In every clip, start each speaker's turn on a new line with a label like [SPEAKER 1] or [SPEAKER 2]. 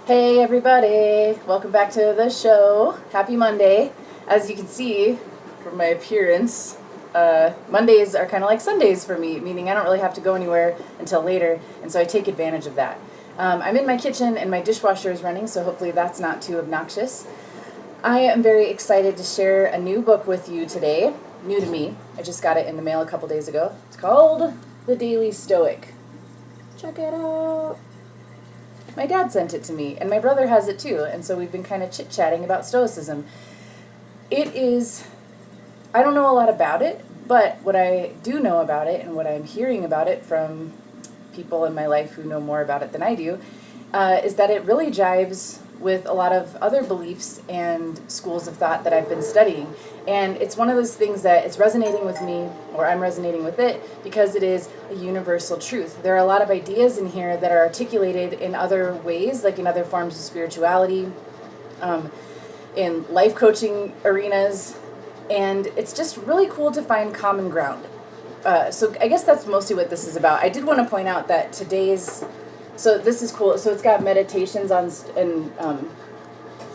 [SPEAKER 1] Hey everybody, welcome back to the show. Happy Monday. As you can see from my appearance, Mondays are kind of like Sundays for me, meaning I don't really have to go anywhere until later, and so I take advantage of that. I'm in my kitchen and my dishwasher is running, so hopefully that's not too obnoxious. I am very excited to share a new book with you today, new to me. I just got it in the mail a couple days ago. It's called The Daily Stoic. Check it out. My dad sent it to me, and my brother has it too, and so we've been kind of chit-chatting about Stoicism. I don't know a lot about it, but what I do know about it, and what I'm hearing about it from people in my life who know more about it than I do, is that it really jives with a lot of other beliefs and schools of thought that I've been studying. And it's one of those things that it's resonating with me, or I'm resonating with it, because it is a universal truth. There are a lot of ideas in here that are articulated in other ways, like in other forms of spirituality, in life coaching arenas, and it's just really cool to find common ground. So I guess that's mostly what this is about. I did want to point out that so this is cool. So it's got meditations and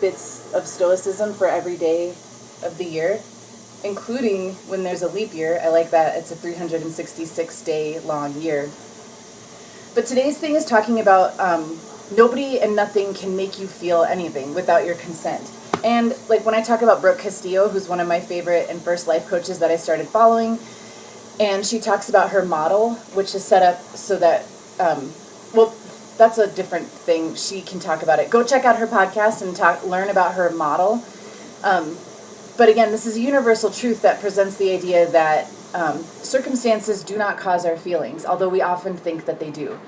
[SPEAKER 1] bits of Stoicism for every day of the year, including when there's a leap year. I like that. It's a 366-day long year. But today's thing is talking about nobody and nothing can make you feel anything without your consent. And like when I talk about Brooke Castillo, who's one of my favorite and first life coaches that I started following, and she talks about her model, which is set up so that, that's a different thing. She can talk about it. Go check out her podcast and learn about her model. But again, this is a universal truth that presents the idea that circumstances do not cause our feelings, although we often think that they do.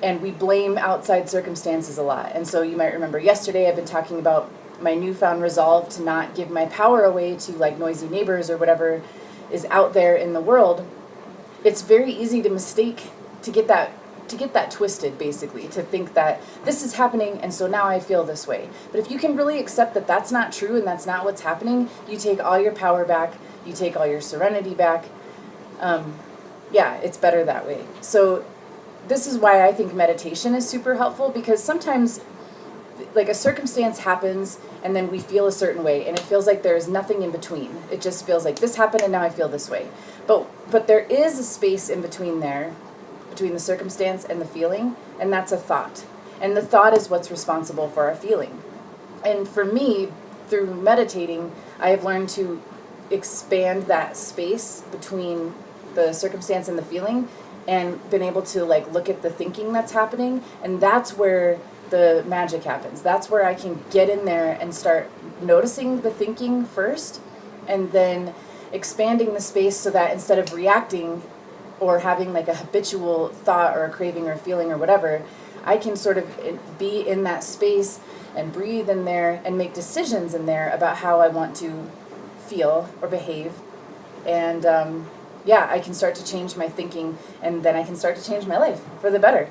[SPEAKER 1] And we blame outside circumstances a lot. And so you might remember yesterday I've been talking about my newfound resolve to not give my power away to like noisy neighbors or whatever is out there in the world. It's very easy to mistake, to get that twisted, basically, to think that this is happening and so now I feel this way. But if you can really accept that that's not true and that's not what's happening, you take all your power back, you take all your serenity back. It's better that way. So this is why I think meditation is super helpful, because sometimes like a circumstance happens and then we feel a certain way and it feels like there's nothing in between. It just feels like this happened and now I feel this way. But there is a space in between there, between the circumstance and the feeling, and that's a thought. And the thought is what's responsible for our feeling. And for me, through meditating, I have learned to expand that space between the circumstance and the feeling, and been able to like look at the thinking that's happening, and that's where the magic happens. That's where I can get in there and start noticing the thinking first, and then expanding the space so that instead of reacting or having like a habitual thought or a craving or a feeling or whatever, I can sort of be in that space and breathe in there and make decisions in there about how I want to feel or behave. And I can start to change my thinking, and then I can start to change my life for the better.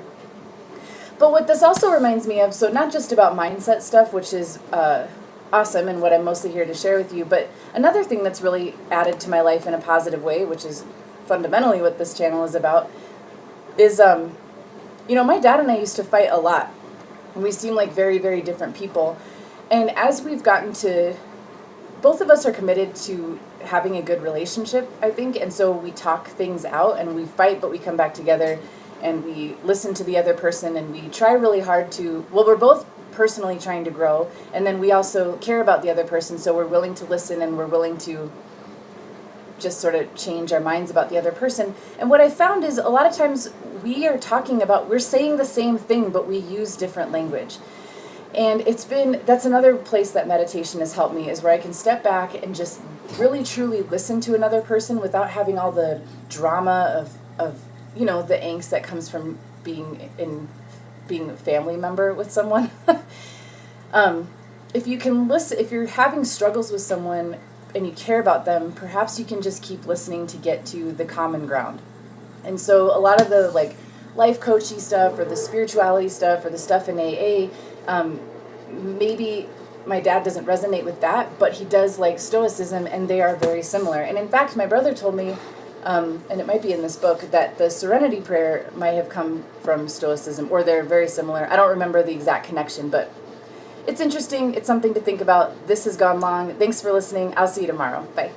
[SPEAKER 1] But what this also reminds me of, so not just about mindset stuff, which is awesome and what I'm mostly here to share with you, but another thing that's really added to my life in a positive way, which is fundamentally what this channel is about, is, my dad and I used to fight a lot. And we seem like very, very different people. And as we've gotten to, both of us are committed to having a good relationship, I think, and so we talk things out and we fight, but we come back together and we listen to the other person and we try really hard we're both personally trying to grow, and then we also care about the other person, so we're willing to listen and we're willing to just sort of change our minds about the other person. And what I found is a lot of times we're saying the same thing, but we use different language. And that's another place that meditation has helped me, is where I can step back and just really truly listen to another person without having all the drama of the angst that comes from being a family member with someone. If you can listen, if you're having struggles with someone and you care about them, perhaps you can just keep listening to get to the common ground. And so a lot of the like life coachy stuff or the spirituality stuff or the stuff in AA, maybe my dad doesn't resonate with that, but he does like Stoicism, and they are very similar. And in fact, my brother told me, and it might be in this book, that the Serenity Prayer might have come from Stoicism, or they're very similar. I don't remember the exact connection, but it's interesting. It's something to think about. This has gone long. Thanks for listening. I'll see you tomorrow. Bye.